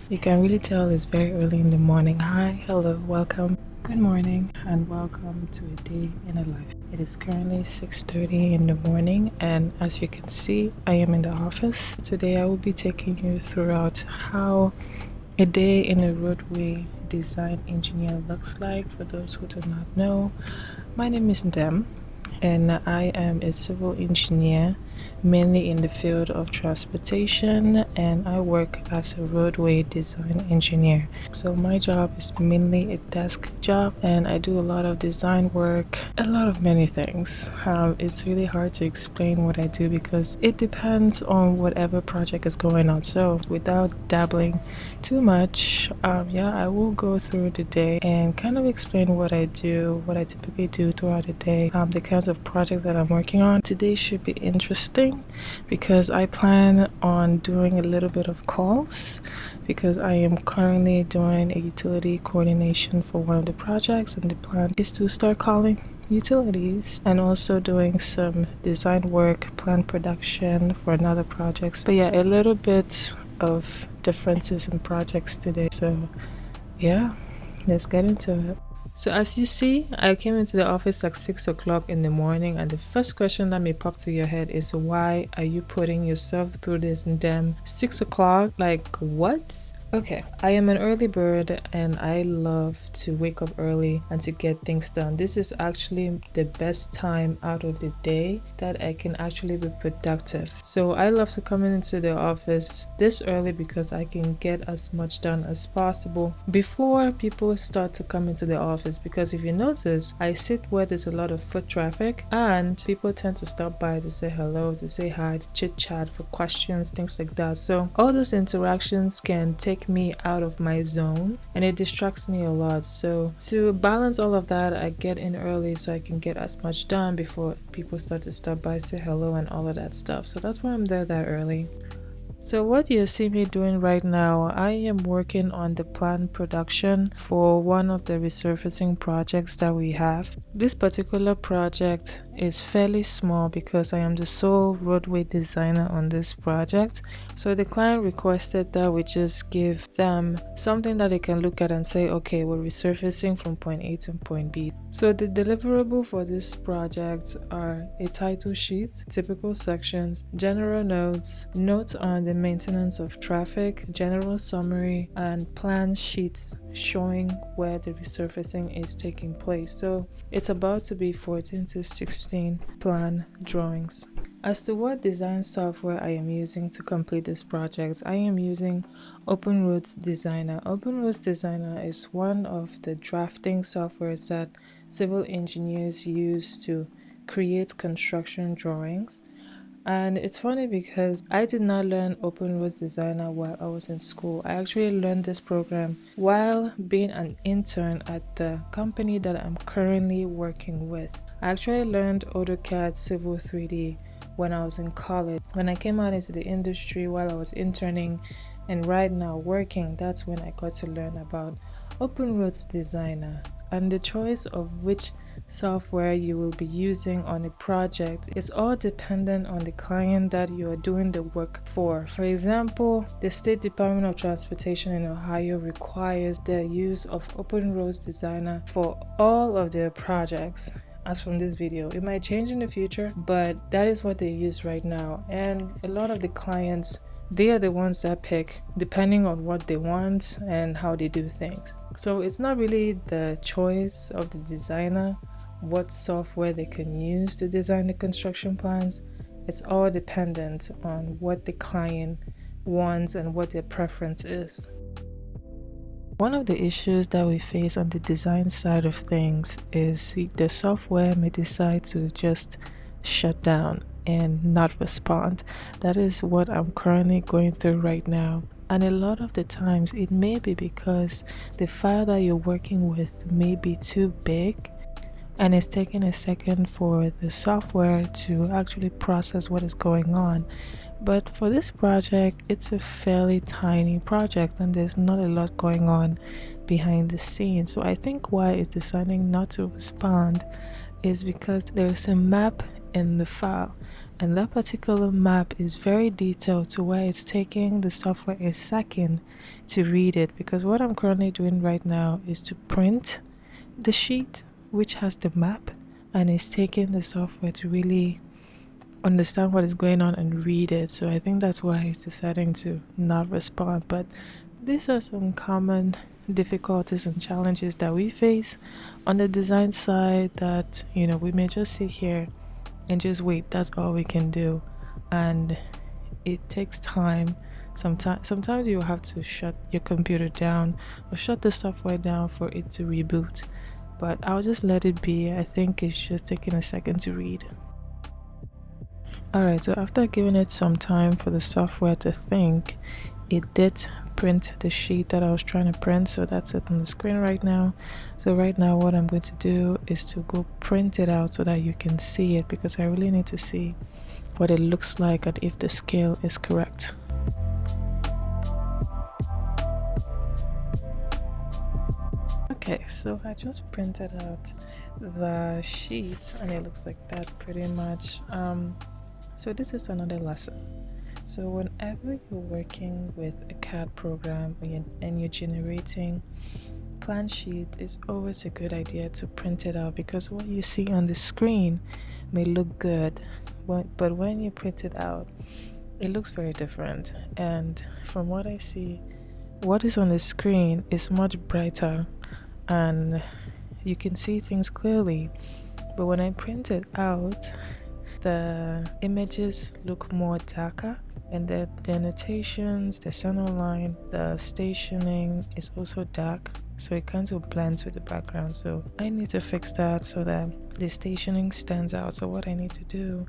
You can really tell it's very early in the morning. Hi, hello, welcome. Good morning and welcome to a day in a life. It is currently 6:30 in the morning and as you can see, I am in the office. Today I will be taking you throughout how a day in a roadway design engineer looks like. For those who do not know, my name is Dem and I am a civil engineer mainly in the field of transportation, and I work as a roadway design engineer. So my job is mainly a desk job and I do a lot of design work, a lot of many things. It's really hard to explain what I do because it depends on whatever project is going on. So without dabbling too much, I will go through the day and kind of explain what I do, what I typically do throughout the day, the kinds of projects that I'm working on. Today should be interesting because I plan on doing a little bit of calls because I am currently doing a utility coordination for one of the projects, and the plan is to start calling utilities and also doing some design work, plan production for another project. But yeah, a little bit of differences in projects today. So yeah, let's get into it. So as you see, I came into the office at 6 o'clock in the morning, and the first question that may pop to your head is, why are you putting yourself through this damn 6 o'clock? Like, what? Okay, I am an early bird and I love to wake up early and to get things done. This is actually the best time out of the day that I can actually be productive. So I love to come into the office this early because I can get as much done as possible before people start to come into the office. Because if you notice, I sit where there's a lot of foot traffic and people tend to stop by to say hello, to say hi, to chit chat for questions, things like that. So all those interactions can take me out of my zone and it distracts me a lot. So to balance all of that, I get in early so I can get as much done before people start to stop by, say hello and all of that stuff. So that's why I'm there that early. So what you see me doing right now, I am working on the plan production for one of the resurfacing projects that we have. This particular project is fairly small because I am the sole roadway designer on this project. So the client requested that we just give them something that they can look at and say, okay, we're resurfacing from point A to point B. So the deliverable for this project are a title sheet, typical sections, general notes, notes on the maintenance of traffic, general summary, and plan sheets showing where the resurfacing is taking place. So it's about to be 14 to 16 plan drawings. As to what design software I am using to complete this project, I am using OpenRoads Designer. OpenRoads Designer is one of the drafting softwares that civil engineers use to create construction drawings. And it's funny because I did not learn OpenRoads Designer while I was in school. I actually learned this program while being an intern at the company that I'm currently working with. I actually learned AutoCAD Civil 3D when I was in college. When I came out into the industry while I was interning and right now working, that's when I got to learn about OpenRoads Designer. And the choice of which software you will be using on a project is all dependent on the client that you are doing the work for. For example, the State Department of Transportation in Ohio requires the use of OpenRoads Designer for all of their projects. As from this video, it might change in the future, but that is what they use right now. And a lot of the clients, they are the ones that pick depending on what they want and how they do things. So it's not really the choice of the designer what software they can use to design the construction plans. It's all dependent on what the client wants and what their preference is. One of the issues that we face on the design side of things is the software may decide to just shut down and not respond. That is what I'm currently going through right now. And a lot of the times it may be because the file that you're working with may be too big and it's taking a second for the software to actually process what is going on. But for this project, it's a fairly tiny project and there's not a lot going on behind the scenes. So I think why it's deciding not to respond is because there's a map in the file, and that particular map is very detailed to where it's taking the software a second to read it, because what I'm currently doing right now is to print the sheet which has the map, and it's taking the software to really understand what is going on and read it. So I think that's why it's deciding to not respond. But these are some common difficulties and challenges that we face on the design side, that we may just sit here and just wait. That's all we can do, and it takes time. Sometimes you have to shut your computer down or shut the software down for it to reboot, but I'll just let it be. I think it's just taking a second to read. Alright, so after giving it some time for the software to think, it did print the sheet that I was trying to print, so that's it on the screen right now. So right now what I'm going to do is to go print it out so that you can see it, because I really need to see what it looks like and if the scale is correct. Okay, so I just printed out the sheet and it looks like that pretty much. So this is another lesson. So whenever you're working with a CAD program and you're generating plan sheet, it's always a good idea to print it out, because what you see on the screen may look good, but when you print it out, it looks very different. And from what I see, what is on the screen is much brighter and you can see things clearly. But when I print it out, the images look more darker, and the annotations, the center line, the stationing is also dark, so it kind of blends with the background. So I need to fix that so that the stationing stands out. So what I need to do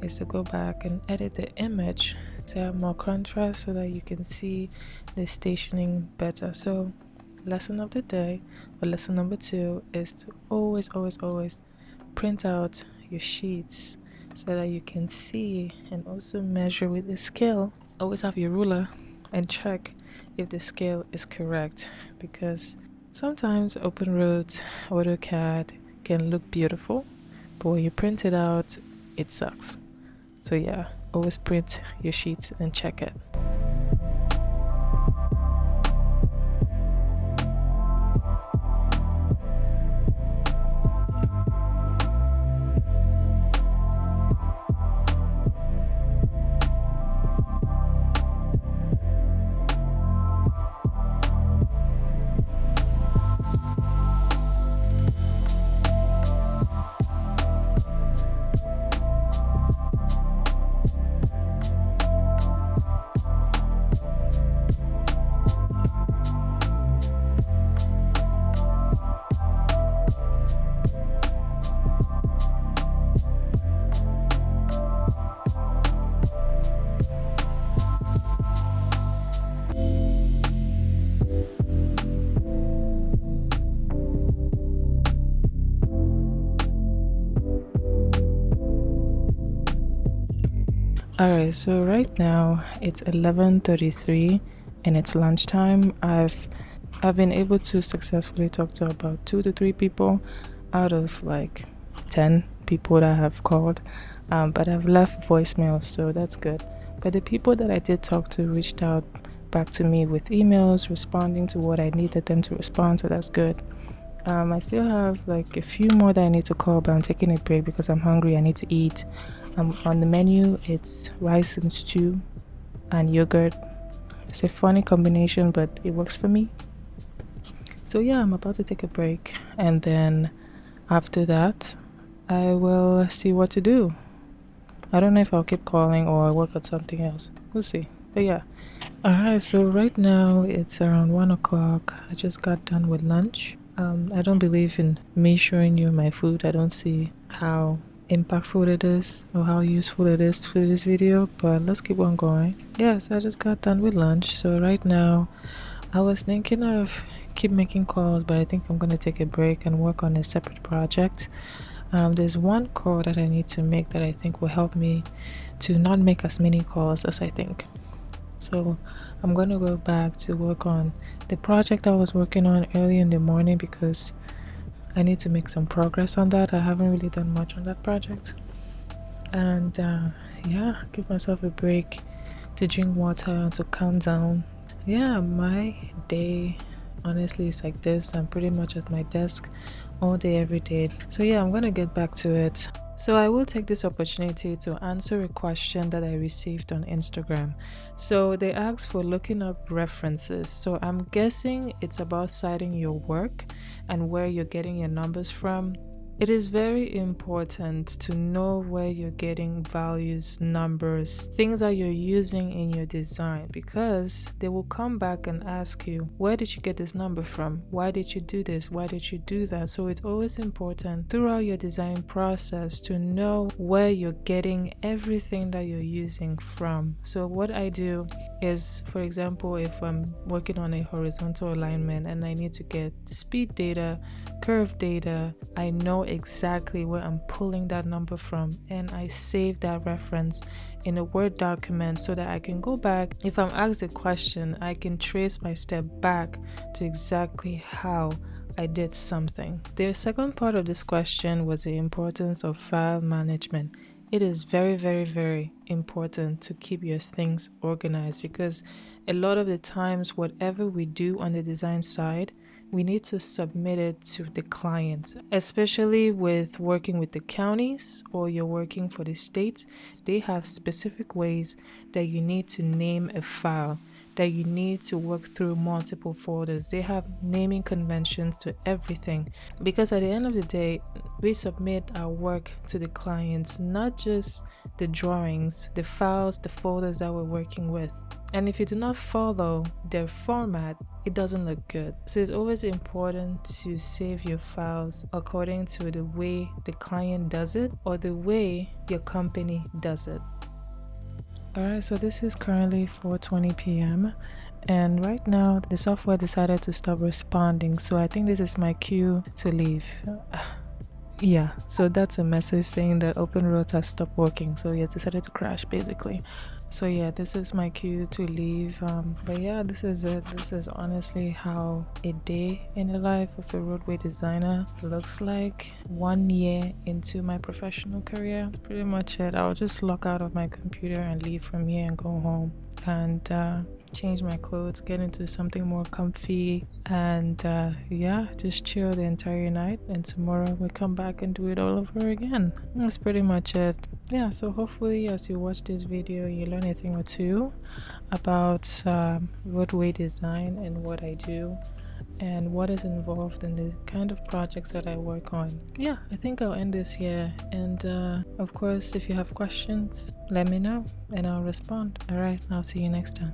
is to go back and edit the image to have more contrast so that you can see the stationing better. So lesson of the day, or lesson number 2, is to always print out your sheets so that you can see and also measure with the scale. Always have your ruler and check if the scale is correct, because sometimes OpenRoads, AutoCAD can look beautiful, but when you print it out, it sucks. So yeah, always print your sheets and check it. Alright, so right now it's 11:33 and it's lunchtime. I've been able to successfully talk to about 2 to 3 people out of like 10 people that have called, but I've left voicemails, so that's good. But the people that I did talk to reached out back to me with emails responding to what I needed them to respond, so that's good. I still have like a few more that I need to call, but I'm taking a break because I'm hungry. I need to eat. On the menu, it's rice and stew and yogurt. It's a funny combination, but it works for me. So yeah, I'm about to take a break, and then after that, I will see what to do. I don't know if I'll keep calling or work on something else. We'll see. But yeah. Alright, so right now it's around 1 o'clock. I just got done with lunch. I don't believe in me showing you my food. I don't see how impactful it is or how useful it is for this video, but let's keep on going. Yeah, so I just got done with lunch. So right now I was thinking of keep making calls, but I think I'm going to take a break and work on a separate project. There's one call that I need to make that I think will help me to not make as many calls as I think. So I'm going to go back to work on the project I was working on early in the morning, because I need to make some progress on that. I haven't really done much on that project. and yeah, give myself a break to drink water and to calm down. Yeah, my day honestly is like this. I'm pretty much at my desk all day, every day. So yeah, I'm gonna get back to it. So I will take this opportunity to answer a question that I received on Instagram. So they asked for looking up references. So I'm guessing it's about citing your work and where you're getting your numbers from. It is very important to know where you're getting values, numbers, things that you're using in your design, because they will come back and ask you, where did you get this number from? Why did you do this? Why did you do that? So it's always important throughout your design process to know where you're getting everything that you're using from. So what I do is, for example, if I'm working on a horizontal alignment and I need to get the speed data, curve data, I know exactly where I'm pulling that number from, and I save that reference in a Word document so that I can go back. If I'm asked a question, I can trace my step back to exactly how I did something. The second part of this question was the importance of file management. It is very, very, very important to keep your things organized, because a lot of the times, whatever we do on the design side, we need to submit it to the client, especially with working with the counties or you're working for the states. They have specific ways that you need to name a file, that you need to work through multiple folders. They have naming conventions to everything, because at the end of the day, we submit our work to the clients, not just the drawings, the files, the folders that we're working with. And if you do not follow their format, it doesn't look good. So it's always important to save your files according to the way the client does it or the way your company does it. Alright, so this is currently 4:20 p.m. and right now the software decided to stop responding. So I think this is my cue to leave. Yeah, so that's a message saying that OpenRoads has stopped working. So yeah, it decided to crash basically. So yeah, this is my cue to leave. But yeah, this is it. This is honestly how a day in the life of a roadway designer looks like. 1 year into my professional career, pretty much it. I'll just log out of my computer and leave from here and go home and change my clothes, get into something more comfy, and yeah, just chill the entire night, and tomorrow we come back and do it all over again. That's pretty much it. Yeah, so hopefully as you watch this video you learn a thing or two about roadway design and what I do and what is involved in the kind of projects that I work on. Yeah, I think I'll end this here, and of course if you have questions, let me know and I'll respond. All right, I'll see you next time.